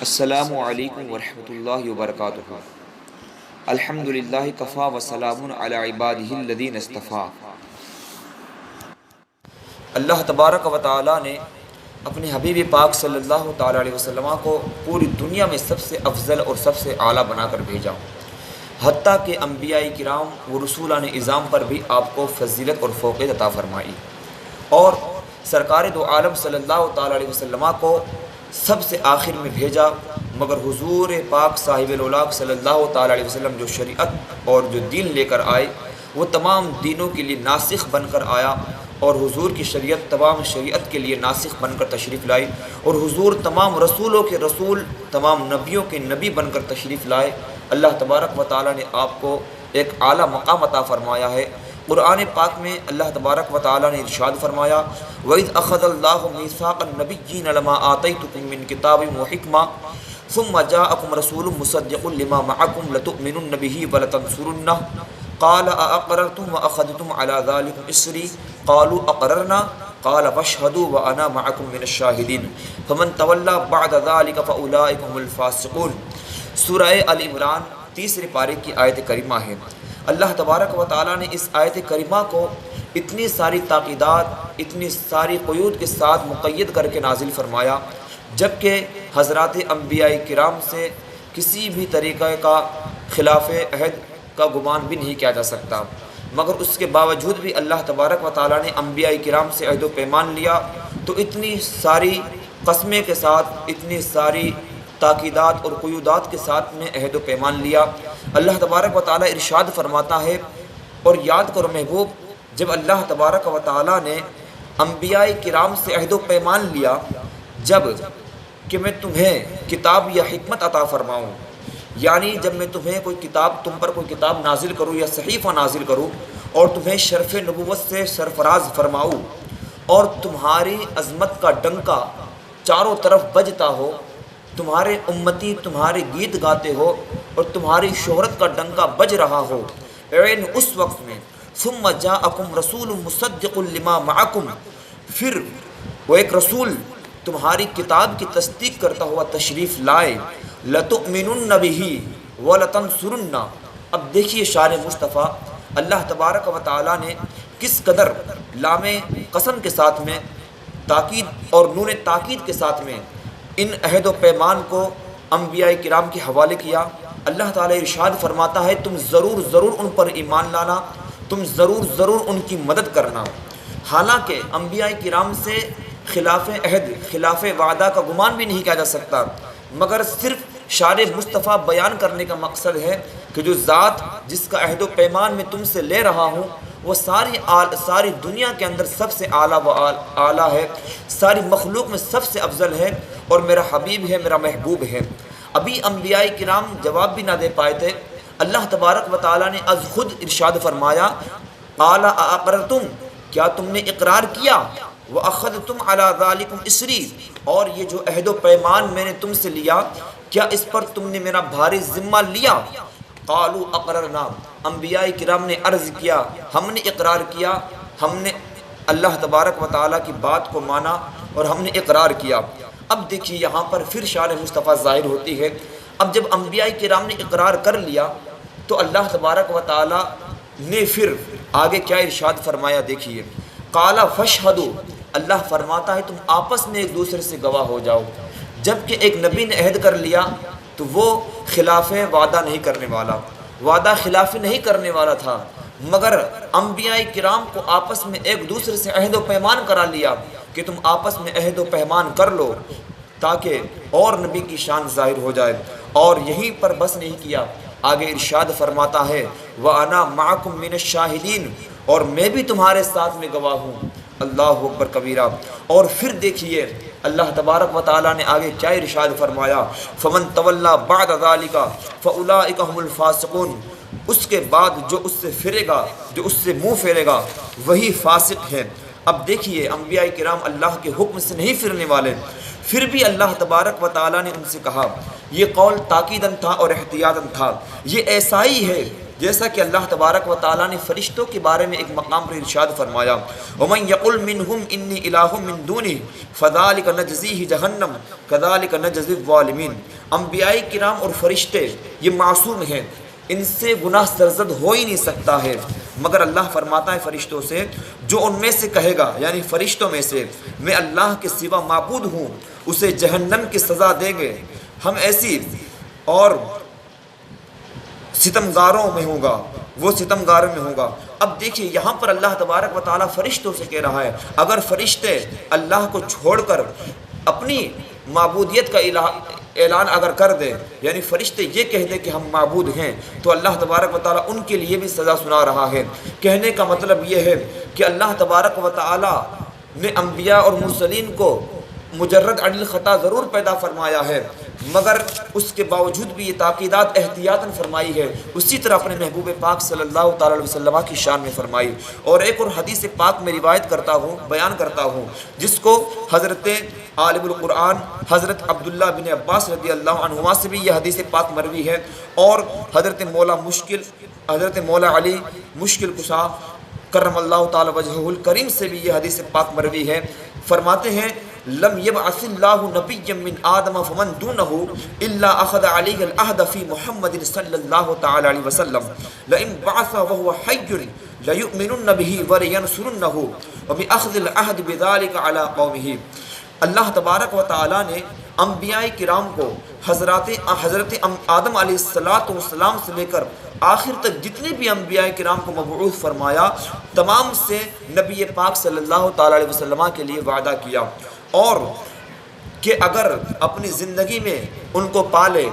السلام علیکم ورحمۃ اللہ وبرکاتہ۔ الحمدللہ کفا وسلام علی عبادہ الذین اصطفیٰ۔ اللہ تبارک و تعالیٰ نے اپنے حبیب پاک صلی اللہ تعالیٰ علیہ وسلم کو پوری دنیا میں سب سے افضل اور سب سے اعلیٰ بنا کر بھیجا، حتیٰ کہ انبیاء کرام و رسولان اعظام پر بھی آپ کو فضیلت اور فوقیت عطا فرمائی، اور سرکار دو عالم صلی اللہ تعالیٰ علیہ وسلم کو سب سے آخر میں بھیجا، مگر حضور پاک صاحب الاولاق صلی اللہ تعالیٰ علیہ وسلم جو شریعت اور جو دین لے کر آئے وہ تمام دینوں کے لیے ناسخ بن کر آیا، اور حضور کی شریعت تمام شریعت کے لیے ناسخ بن کر تشریف لائی، اور حضور تمام رسولوں کے رسول تمام نبیوں کے نبی بن کر تشریف لائے۔ اللہ تبارک و تعالیٰ نے آپ کو ایک اعلیٰ مقام عطا فرمایا ہے۔ قرآن پاک میں اللہ تبارک و تعالیٰ نے ارشاد فرمایا، وَإِذْ أَخَذَ اللَّهُ مِيثَاقَ النَّبِيِّينَ لَمَا آتَيْتُكُم مِّن كِتَابٍ وَحِكْمَةٍ ثُمَّ جَاءَكُمْ رَسُولٌ مُّصَدِّقٌ لِّمَا مَعَكُمْ لَتُؤْمِنُنَّ بِهِ وَلَتَنصُرُنَّهُ قَالَ أَأَقْرَرْتُمْ وَأَخَذْتُمْ عَلَىٰ ذَلِكُمْ إِصْرِي قَالُوا أَقْرَرْنَا قَالَ فَاشْهَدُوا وَأَنَا مَعَكُم مِّنَ الشَّاهِدِينَ فَمَن تَوَلَّىٰ بَعْدَ ذَلِكَ فَأُولَٰئِكَ هُمُ الْفَاسِقُونَ۔ سورہ آل عمران تیسرے پارے کی آیت کریمہ ہے۔ اللہ تبارک و تعالیٰ نے اس آیت کریمہ کو اتنی ساری تاکیدات، اتنی ساری قیود کے ساتھ مقید کر کے نازل فرمایا، جبکہ حضرات انبیاء کرام سے کسی بھی طریقہ کا خلاف عہد کا گمان بھی نہیں کیا جا سکتا، مگر اس کے باوجود بھی اللہ تبارک و تعالیٰ نے انبیاء کرام سے عہد و پیمان لیا، تو اتنی ساری قسمیں کے ساتھ، اتنی ساری تاکیدات اور قیودات کے ساتھ میں عہد و پیمان لیا۔ اللہ تبارک و تعالیٰ ارشاد فرماتا ہے، اور یاد کرو محبوب، جب اللہ تبارک و تعالیٰ نے انبیاء کرام سے عہد و پیمان لیا، جب کہ میں تمہیں کتاب یا حکمت عطا فرماؤں، یعنی جب میں تمہیں کوئی کتاب، تم پر کوئی کتاب نازل کروں یا صحیفہ نازل کروں، اور تمہیں شرف نبوت سے سرفراز فرماؤں، اور تمہاری عظمت کا ڈنکا چاروں طرف بجتا ہو، تمہارے امتی تمہارے گیت گاتے ہو، اور تمہاری شہرت کا ڈنکا بج رہا ہو، عین اس وقت میں ثم جاءکم رسول مصدق لما معکم، پھر وہ ایک رسول تمہاری کتاب کی تصدیق کرتا ہوا تشریف لائے، لتؤمنن بہ ولتنصرن۔ اب دیکھیے شان مصطفیٰ، اللہ تبارک و تعالیٰ نے کس قدر لام قسم کے ساتھ میں، تاکید اور نون تاکید کے ساتھ میں ان عہد و پیمان کو انبیاء کرام کے حوالے کیا۔ اللہ تعالیٰ ارشاد فرماتا ہے، تم ضرور ضرور ان پر ایمان لانا، تم ضرور ضرور ان کی مدد کرنا۔ حالانکہ انبیاء کرام سے خلاف عہد، خلاف وعدہ کا گمان بھی نہیں کیا جا سکتا، مگر صرف شان مصطفیٰ بیان کرنے کا مقصد ہے کہ جو ذات جس کا عہد و پیمان میں تم سے لے رہا ہوں وہ ساری دنیا کے اندر سب سے اعلیٰ و اعلیٰ ہے، ساری مخلوق میں سب سے افضل ہے، اور میرا حبیب ہے، میرا محبوب ہے۔ ابھی انبیاء کرام جواب بھی نہ دے پائے تھے، اللہ تبارک و تعالیٰ نے از خود ارشاد فرمایا، قال اقررتم، کیا تم نے اقرار کیا، واخذتم علی ذلکم اسری، اور یہ جو عہد و پیمان میں نے تم سے لیا، کیا اس پر تم نے میرا بھاری ذمہ لیا؟ قالوا اقررنا، انبیاء کرام نے عرض کیا، ہم نے اقرار کیا، ہم نے اللہ تبارک و تعالیٰ کی بات کو مانا اور ہم نے اقرار کیا۔ اب دیکھیے یہاں پر پھر شان مصطفیٰ ظاہر ہوتی ہے۔ اب جب انبیاء کرام نے اقرار کر لیا تو اللہ تبارک و تعالیٰ نے پھر آگے کیا ارشاد فرمایا، دیکھیے، قال فاشهدوا، اللہ فرماتا ہے تم آپس میں ایک دوسرے سے گواہ ہو جاؤ۔ جبکہ ایک نبی نے عہد کر لیا تو وہ خلاف وعدہ نہیں کرنے والا، وعدہ خلاف نہیں کرنے والا تھا، مگر انبیاء کرام کو آپس میں ایک دوسرے سے عہد و پیمان کرا لیا کہ تم آپس میں عہد و پیمان کر لو تاکہ اور نبی کی شان ظاہر ہو جائے۔ اور یہیں پر بس نہیں کیا، آگے ارشاد فرماتا ہے، وَأَنَا مَعَكُم مِّنَ الشَّاهِدِينَ، اور میں بھی تمہارے ساتھ میں گواہ ہوں۔ اللہ اکبر کبیرہ۔ اور پھر دیکھیے اللہ تبارک و تعالیٰ نے آگے کیا ارشاد فرمایا، فَمَن تَوَلَّىٰ بَعْدَ ذَلِكَ فَأُولَٰئِكَ هُمُ الْفَاسِقُونَ، اس کے بعد جو اس سے پھرے گا، جو اس سے منہ پھیرے گا، وہی فاسق ہے۔ اب دیکھیے انبیاء کرام اللہ کے حکم سے نہیں پھرنے والے، پھر بھی اللہ تبارک و تعالیٰ نے ان سے کہا، یہ قول تاکیداً تھا اور احتیاطاً تھا، یہ ایسا ہی ہے جیسا کہ اللہ تبارک و تعالیٰ نے فرشتوں کے بارے میں ایک مقام پر ارشاد فرمایا وَمَن يَقُلْ مِنْهُمْ إِنِّي إِلَٰهٌ مِّن دُونِهِ فَذَلِكَ نَجْزِيهِ جَهَنَّمَ كَذَلِكَ نَجْزِي الظَّالِمِينَ۔ انبیاء کرام اور فرشتے یہ معصوم ہیں، ان سے گناہ سرزد ہو ہی نہیں سکتا ہے، مگر اللہ فرماتا ہے فرشتوں سے جو ان میں سے کہے گا، یعنی فرشتوں میں سے، میں اللہ کے سوا معبود ہوں، اسے جہنم کی سزا دیں گے۔ ہم ایسی اور ستمگاروں میں ہوگا، وہ ستمگاروں میں ہوگا۔ اب دیکھیے یہاں پر اللہ تبارک و تعالیٰ فرشتوں سے کہہ رہا ہے اگر فرشتے اللہ کو چھوڑ کر اپنی معبودیت کا اعلان اگر کر دے، یعنی فرشتے یہ کہہ دے کہ ہم معبود ہیں، تو اللہ تبارک و تعالیٰ ان کے لیے بھی سزا سنا رہا ہے۔ کہنے کا مطلب یہ ہے کہ اللہ تبارک و تعالیٰ نے انبیاء اور مرسلین کو مجرد عن الخطا ضرور پیدا فرمایا ہے، مگر اس کے باوجود بھی یہ تاکیدات احتیاطاً فرمائی ہے، اسی طرح اپنے محبوب پاک صلی اللہ تعالیٰ علیہ وسلم کی شان میں فرمائی۔ اور ایک اور حدیث پاک میں روایت کرتا ہوں، بیان کرتا ہوں، جس کو حضرت عالم القرآن حضرت عبداللہ بن عباس رضی اللہ عنہما سے بھی یہ حدیث پاک مروی ہے، اور حضرت مولا علی مشکل کشا کرم اللہ تعالی وجہہ الکریم سے بھی یہ حدیث پاک مروی ہے۔ فرماتے ہیں لم يبعث اللہ نبیا من آدم فمن دونہ الا اخذ علیہ العہد فی محمد صلی اللہ تعالی علیہ وسلم لئن بعث وهو حی لیؤمنن به ولینصرنہ وباخذ العہد بذلک علی قومہ۔ اللہ تبارک و تعالیٰ نے انبیاء کرام کو حضرت آدم علیہ السلام سے لے کر آخر تک جتنے بھی انبیاء کرام کو مبعوث فرمایا، تمام سے نبی پاک صلی اللہ تعالیٰ علیہ وسلم کے لیے وعدہ کیا، اور کہ اگر اپنی زندگی میں ان کو پالے،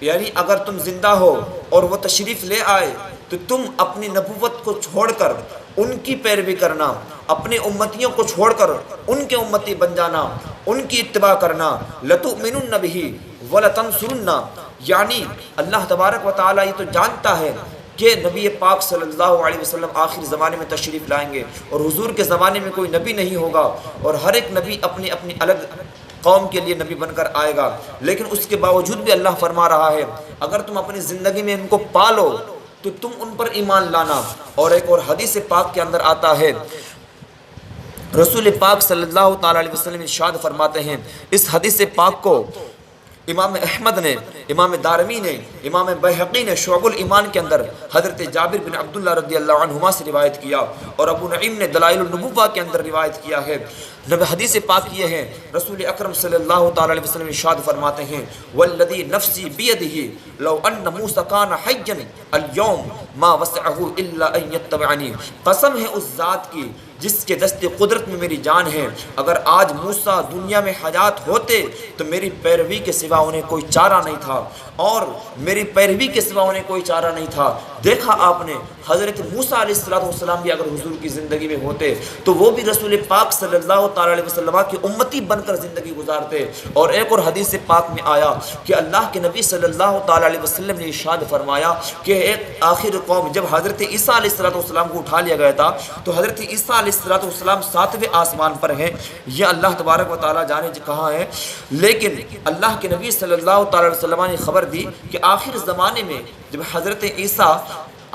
یعنی اگر تم زندہ ہو اور وہ تشریف لے آئے تو تم اپنی نبوت کو چھوڑ کر ان کی پیروی کرنا، اپنے امتیوں کو چھوڑ کر ان کے امتی بن جانا، ان کی اتباع کرنا، لَتُؤْمِنُنَّ بِهِ وَلَتَنْصُرُنَّ، یعنی اللہ تبارک و تعالیٰ یہ تو جانتا ہے کہ نبی پاک صلی اللہ علیہ وسلم آخر زمانے میں تشریف لائیں گے، اور حضور کے زمانے میں کوئی نبی نہیں ہوگا، اور ہر ایک نبی اپنی اپنی الگ قوم کے لیے نبی بن کر آئے گا، لیکن اس کے باوجود بھی اللہ فرما رہا ہے اگر تم اپنی زندگی میں ان کو پالو تو تم ان پر ایمان لانا۔ اور ایک اور حدیث پاک کے اندر آتا ہے، رسول پاک صلی اللہ تعالیٰ علیہ وسلم ارشاد فرماتے ہیں، اس حدیث پاک کو امام احمد نے، امام دارمی نے، امام بیہقی نے شعب الایمان کے اندر حضرت جابر بن عبداللہ رضی اللہ عنہما سے روایت کیا، اور ابو نعیم نے دلائل النبوہ کے اندر روایت کیا ہے۔ حدیث پاک یہ ہے، رسول اکرم صلی اللہ تعالیٰ علیہ وسلم ارشاد فرماتے ہیں والذی نفسی بیدہ لو ان موسیٰ کان حیا اليوم ما وسعہ الا ان یتبعنی، قسم ہے اس ذات کی جس کے دست قدرت میں میری جان ہے، اگر آج موسیٰ دنیا میں حیات ہوتے تو میری پیروی کے سوا انہیں کوئی چارہ نہیں تھا، اور میری پیروی کے سوا انہیں کوئی چارہ نہیں تھا۔ دیکھا آپ نے حضرت موسیٰ علیہ السلام بھی اگر حضور کی زندگی میں ہوتے تو وہ بھی رسول پاک صلی اللہ تعالیٰ علیہ وسلم کی امتی بن کر زندگی گزارتے۔ اور ایک اور حدیث پاک میں آیا کہ اللہ کے نبی صلی اللہ تعالیٰ علیہ وسلم نے ارشاد فرمایا کہ ایک آخر قوم، جب حضرت عیسیٰ علیہ السلام کو اٹھا لیا گیا تھا تو حضرت عیسیٰ علیہ السلام 7ویں آسمان پر ہیں، یہ اللہ تبارک و تعالیٰ جانے کہاں ہیں، لیکن اللہ کے نبی صلی اللہ تعالیٰ علیہ وسلم نے خبر دی کہ آخر زمانے میں جب حضرت عیسیٰ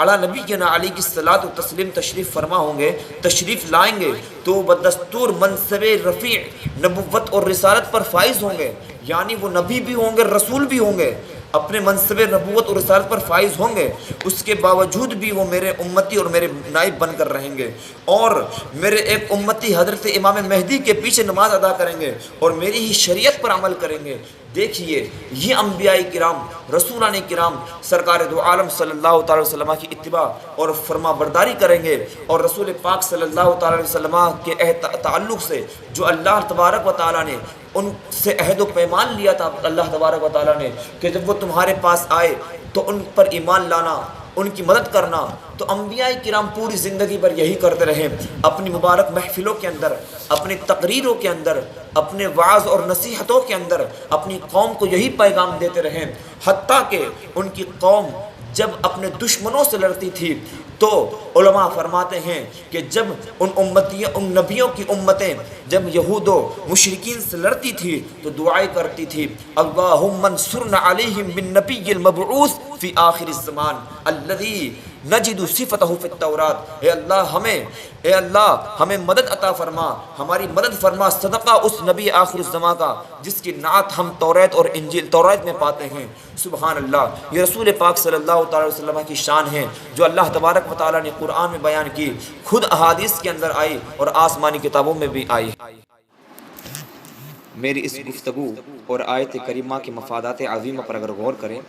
علی نبینا علیہ الصلاۃ والتسلیم تشریف فرما ہوں گے، تشریف لائیں گے، تو بدستور منصب رفیع نبوت اور رسالت پر فائز ہوں گے، یعنی وہ نبی بھی ہوں گے، رسول بھی ہوں گے، اپنے منصب نبوت اور رسالت پر فائز ہوں گے، اس کے باوجود بھی وہ میرے امتی اور میرے نائب بن کر رہیں گے، اور میرے ایک امتی حضرت امام مہدی کے پیچھے نماز ادا کریں گے اور میری ہی شریعت پر عمل کریں گے۔ دیکھیے یہ انبیاء کرام، رسولان کرام سرکار دو عالم صلی اللہ تعالی وسلم کی اتباع اور فرما برداری کریں گے، اور رسول پاک صلی اللہ تعالی علیہ وسلم کے تعلق سے جو اللہ تبارک و تعالیٰ نے ان سے عہد و پیمان لیا تھا، اللہ تبارک و تعالیٰ نے کہ جب وہ تمہارے پاس آئے تو ان پر ایمان لانا، ان کی مدد کرنا، تو انبیاء کرام پوری زندگی پر یہی کرتے رہے، اپنی مبارک محفلوں کے اندر، اپنی تقریروں کے اندر، اپنے وعظ اور نصیحتوں کے اندر اپنی قوم کو یہی پیغام دیتے رہے، حتیٰ کہ ان کی قوم جب اپنے دشمنوں سے لڑتی تھی تو علماء فرماتے ہیں کہ جب ان نبیوں کی امتیں جب یہود و مشرکین سے لڑتی تھی تو دعائیں کرتی تھی، اللہم انصرنا علیہم بالنبی المبعوث فی آخر الزمان الذی نجد صفتہ فی التورات، اے اللہ ہمیں مدد عطا فرما، ہماری مدد فرما صدقہ اس نبی آخر الزماں کا جس کی نعت ہم توریت اور انجیل توریت میں پاتے ہیں۔ سبحان اللہ، یہ رسول پاک صلی اللہ تعالی وسلم کی شان ہے جو اللہ تبارک و تعالیٰ نے قرآن میں بیان کی، خود احادیث کے اندر آئی اور آسمانی کتابوں میں بھی آئی۔ میری اس گفتگو اور آیت کریمہ کے مفادات عظیمہ پر اگر غور کریں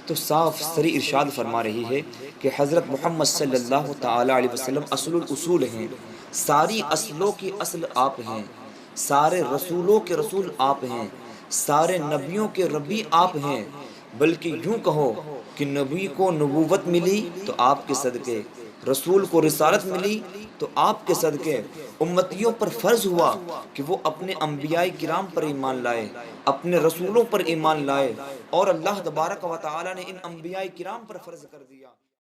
تو صاف صریح ارشاد فرما رہی ہے کہ حضرت محمد صلی اللہ تعالی علیہ وسلم اصل الاصول ہیں، ساری اصلوں کی اصل آپ ہیں، سارے رسولوں کے رسول آپ ہیں، سارے نبیوں کے ربی آپ ہیں، بلکہ یوں کہو کہ نبی کو نبوت ملی تو آپ کے صدقے، رسول کو رسالت ملی تو آپ کے صدقے، امتیوں پر فرض ہوا کہ وہ اپنے انبیاء کرام پر ایمان لائے، اپنے رسولوں پر ایمان لائے، اور اللہ تبارک و تعالی نے ان انبیاء کرام پر فرض کر دیا